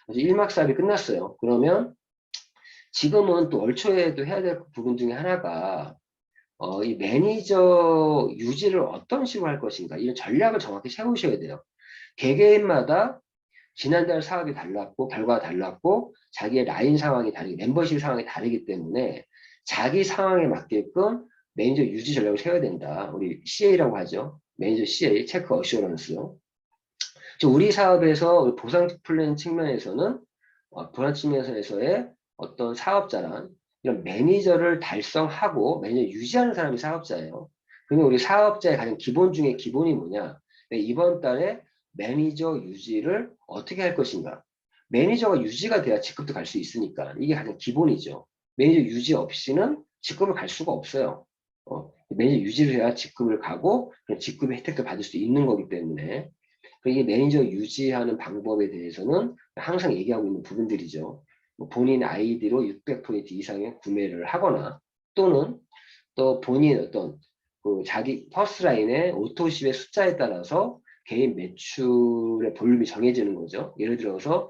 아주 일막사업이 끝났어요. 그러면 지금은 또 월 초에도 해야 될 부분 중에 하나가 이 매니저 유지를 어떤 식으로 할 것인가 이런 전략을 정확히 세우셔야 돼요. 개개인마다 지난달 사업이 달랐고 결과가 달랐고 자기의 라인 상황이 다르기 멤버십 상황이 다르기 때문에 자기 상황에 맞게끔 매니저 유지 전략을 세워야 된다. 우리 CA라고 하죠. 매니저 CA, 체크 어슈어런스. 우리 사업에서 우리 보상 플랜 측면에서는 보상 측면에서의 어떤 사업자란 이런 매니저를 달성하고 매니저 유지하는 사람이 사업자예요. 그러면 우리 사업자의 가장 기본 중에 기본이 뭐냐? 이번 달에 매니저 유지를 어떻게 할 것인가? 매니저가 유지가 돼야 직급도 갈 수 있으니까 이게 가장 기본이죠. 매니저 유지 없이는 직급을 갈 수가 없어요. 매니저 유지를 해야 직급을 가고 그런 직급의 혜택도 받을 수 있는 거기 때문에 이게 매니저 유지하는 방법에 대해서는 항상 얘기하고 있는 부분들이죠. 뭐 본인 아이디로 600포인트 이상의 구매를 하거나 또는 또 본인 어떤 그 자기 퍼스라인의 오토십의 숫자에 따라서 개인 매출의 볼륨이 정해지는 거죠. 예를 들어서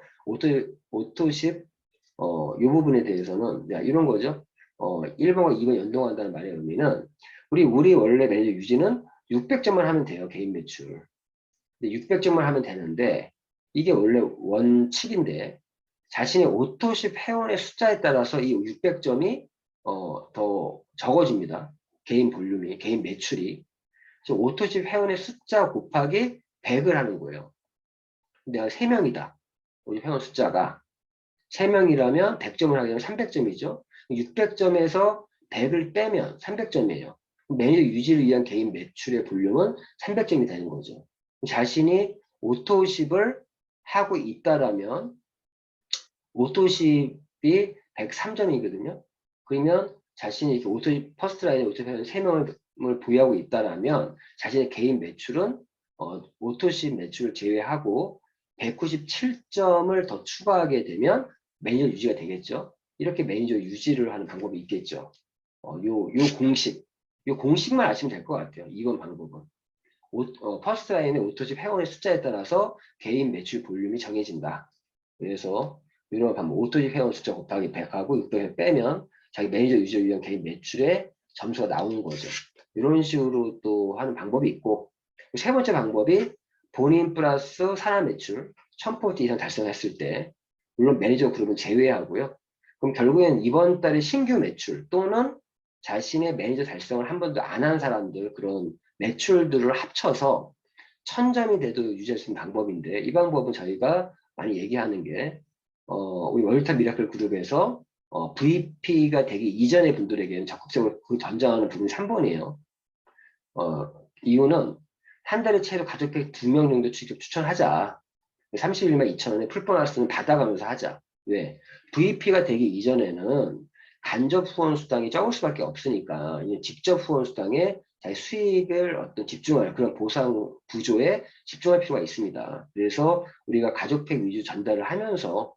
오토십 이 부분에 대해서는 야, 이런 거죠. 1번과 2번 연동한다는 말의 의미는 우리 원래 매니저 유지는 600점만 하면 돼요. 개인 매출. 600점을 하면 되는데 이게 원래 원칙인데 자신의 오토십 회원의 숫자에 따라서 이 600점이 더 적어집니다. 개인 볼륨이, 개인 매출이. 그래서 오토십 회원의 숫자 곱하기 100을 하는 거예요. 내가 3명이다. 우리 회원 숫자가 3명이라면 100점을 하게 되면 300점이죠. 600점에서 100을 빼면 300점이에요. 매니저 유지를 위한 개인 매출의 볼륨은 300점이 되는 거죠. 자신이 오토십을 하고 있다라면 오토십이 103점이거든요. 그러면 자신이 이렇게 오토십 퍼스트라인에 오토십을 3명을 보유하고 있다라면 자신의 개인 매출은 오토십 매출을 제외하고 197점을 더 추가하게 되면 매니저 유지가 되겠죠. 이렇게 매니저 유지를 하는 방법이 있겠죠. 요 공식만 아시면 될 것 같아요. 이건 방법은. 퍼스트라인의 오토집 회원의 숫자에 따라서 개인 매출 볼륨이 정해진다. 그래서 이런 방법, 오토집 회원 숫자 곱하기 100하고 600을 빼면 자기 매니저 유지를 위한 개인 매출의 점수가 나오는 거죠. 이런 식으로 또 하는 방법이 있고 세 번째 방법이 본인 플러스 산하 매출 1000포인트 이상 달성했을 때 물론 매니저 그룹은 제외하고요. 그럼 결국엔 이번 달에 신규 매출 또는 자신의 매니저 달성을 한 번도 안 한 사람들 그런 매출들을 합쳐서 1000점이 돼도 유지할 수 있는 방법인데 이 방법은 저희가 많이 얘기하는 게 우리 월드탑 미라클 그룹에서 VP가 되기 이전의 분들에게는 적극적으로 그 전장하는 부분이 3번이에요. 이유는 한 달에 최소 가족백 2명 정도 추천하자. 31만 2천원에 풀보너스는 받아가면서 하자. 왜? VP가 되기 이전에는 간접 후원 수당이 적을 수밖에 없으니까 직접 후원 수당에 자기 수익을 어떤 집중할 그런 보상 구조에 집중할 필요가 있습니다. 그래서 우리가 가족팩 위주 전달을 하면서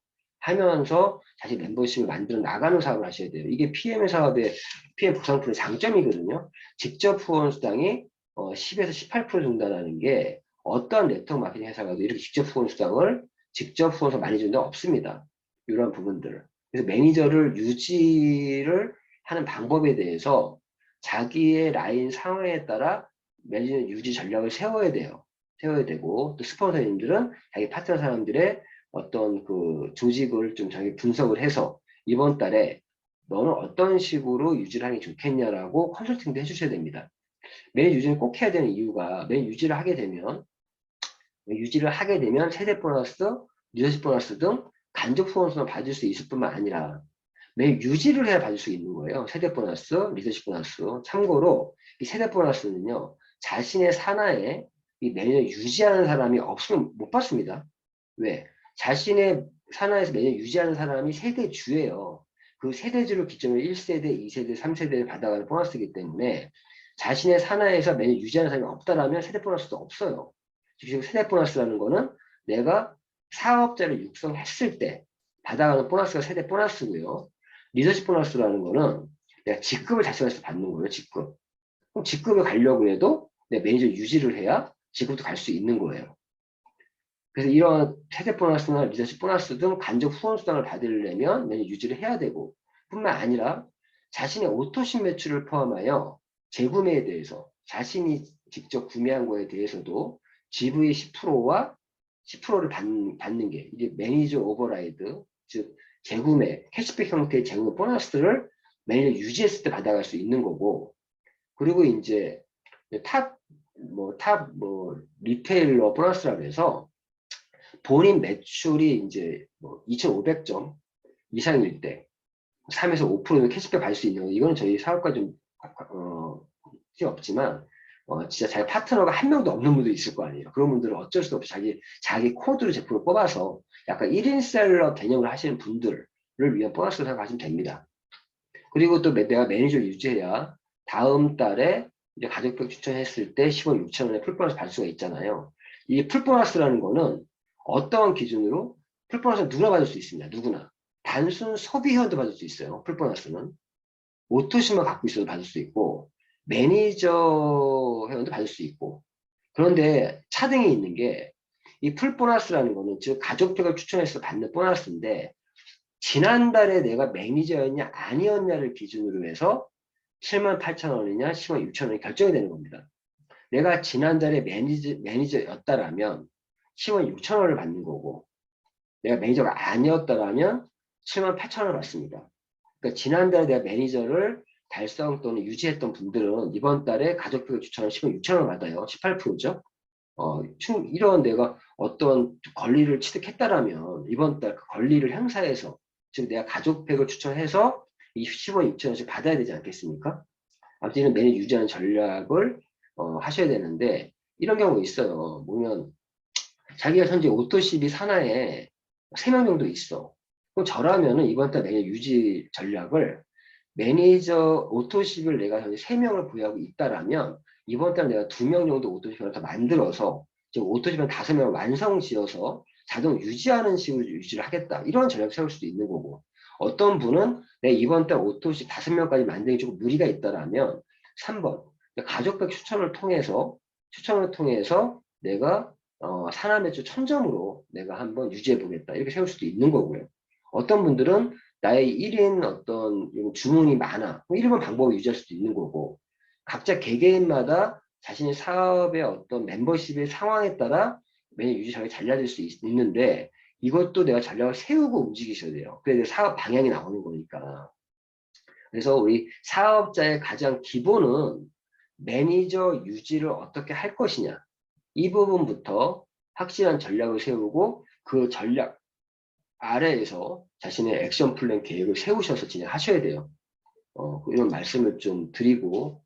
자신 멤버십을 만들어 나가는 사업을 하셔야 돼요. 이게 PM 사업의 PM 보상풀의 장점이거든요. 직접 후원 수당이 10에서 18% 정도라는 게 어떠한 네트워크 마케팅 회사가도 이렇게 직접 후원 수당을 직접 후원서 많이 주는 데 없습니다. 이런 부분들을. 그래서 매니저를 유지를 하는 방법에 대해서 자기의 라인 상황에 따라 매니저 유지 전략을 세워야 돼요. 세워야 되고 또 스폰서님들은 자기 파트너 사람들의 어떤 그 조직을 좀 자기 분석을 해서 이번 달에 너는 어떤 식으로 유지를 하는 게 좋겠냐라고 컨설팅도 해주셔야 됩니다. 매일 유지를 꼭 해야 되는 이유가 매일 유지를 하게 되면 세대 보너스, 리더십 보너스 등 간접 후원수만 받을 수 있을 뿐만 아니라 매일 유지를 해야 받을 수 있는 거예요. 세대 보너스, 리더십 보너스. 참고로 이 세대 보너스는요. 자신의 산하에 이 매년 유지하는 사람이 없으면 못 받습니다. 왜? 자신의 산하에서 매년 유지하는 사람이 세대주예요. 그 세대주를 기점으로 1세대, 2세대, 3세대를 받아가는 보너스이기 때문에 자신의 산하에서 매년 유지하는 사람이 없다라면 세대 보너스도 없어요. 즉 세대 보너스라는 거는 내가 사업자를 육성했을 때 받아가는 보너스가 세대 보너스고요. 리더십 보너스라는 거는 내가 직급을 달성해서 받는 거예요. 직급. 그럼 직급을 가려고 해도 내 매니저 유지를 해야 직급도 갈 수 있는 거예요. 그래서 이런 세대 보너스나 리더십 보너스 등 간접 후원 수당을 받으려면 매년 유지를 해야 되고, 뿐만 아니라 자신의 오토십 매출을 포함하여 재구매에 대해서 자신이 직접 구매한 거에 대해서도 GV 10%와 10%를 받는 게 이게 매니저 오버라이드, 즉 재구매, 캐시백 형태의 재구매 보너스를 매년 유지했을 때 받아갈 수 있는 거고, 그리고 이제 리테일러 보너스라고 해서 본인 매출이 이제 뭐 2,500점 이상일 때 3에서 5%는 캐시백 받을 수 있는 거. 이거는 저희 사업과 좀 없지만 진짜 자기 파트너가 한 명도 없는 분도 있을 거 아니에요. 그런 분들은 어쩔 수 없이 자기 코드로 제품을 뽑아서 약간 1인 셀러 개념을 하시는 분들을 위한 보너스를 생각하시면 됩니다. 그리고 또 내가 매니저를 유지해야 다음 달에 이제 가족별 추천했을 때 10원 6천원의 풀보너스 받을 수가 있잖아요. 이 풀보너스라는 거는 어떠한 기준으로 풀보너스는 누구나 받을 수 있습니다. 누구나. 단순 소비 회원도 받을 수 있어요. 풀보너스는. 오토심을 갖고 있어도 받을 수 있고 매니저 회원도 받을 수 있고, 그런데 차등이 있는 게 이 풀보너스라는 거는 즉 가족별을 추천해서 받는 보너스인데 지난달에 내가 매니저였냐 아니었냐를 기준으로 해서 78,000원이냐 106,000원이 결정이 되는 겁니다. 내가 지난달에 매니저였다라면 106,000원을 받는 거고, 내가 매니저가 아니었다라면 78,000원을 받습니다. 그러니까 지난달에 내가 매니저를 달성 또는 유지했던 분들은 이번 달에 가족별 추천을 106,000원을 받아요. 18%죠. 이런 내가 어떤 권리를 취득했다라면 이번 달 그 권리를 행사해서, 즉 내가 가족팩을 추천해서 이 10원 6천원씩 받아야 되지 않겠습니까? 아무튼 이런 매년 유지하는 전략을 하셔야 되는데, 이런 경우가 있어요. 보면 자기가 현재 오토CB 산하에 3명 정도 있어. 그럼 저라면은 이번 달 매년 유지 전략을 매니저 오토십을 내가 현재 3명을 보유하고 있다라면 이번 달 내가 2명 정도 오토십을 더 만들어서 지금 오토십은 5명을 완성 지어서 자동 유지하는 식으로 유지를 하겠다. 이런 전략을 세울 수도 있는 거고, 어떤 분은 내가 이번 달 오토십 5명까지 만들기 조금 무리가 있다라면 3번 가족백 추천을 통해서 내가 산하 매출 1000점으로 내가 한번 유지해 보겠다. 이렇게 세울 수도 있는 거고요. 어떤 분들은 나의 1인 어떤 주문이 많아. 1번 방법을 유지할 수도 있는 거고, 각자 개개인마다 자신의 사업의 어떤 멤버십의 상황에 따라 매년 유지 전략이 달라질 수 있는데, 이것도 내가 전략을 세우고 움직이셔야 돼요. 그래야 사업 방향이 나오는 거니까. 그래서 우리 사업자의 가장 기본은 매니저 유지를 어떻게 할 것이냐. 이 부분부터 확실한 전략을 세우고 그 전략 아래에서 자신의 액션 플랜 계획을 세우셔서 진행하셔야 돼요. 이런 말씀을 좀 드리고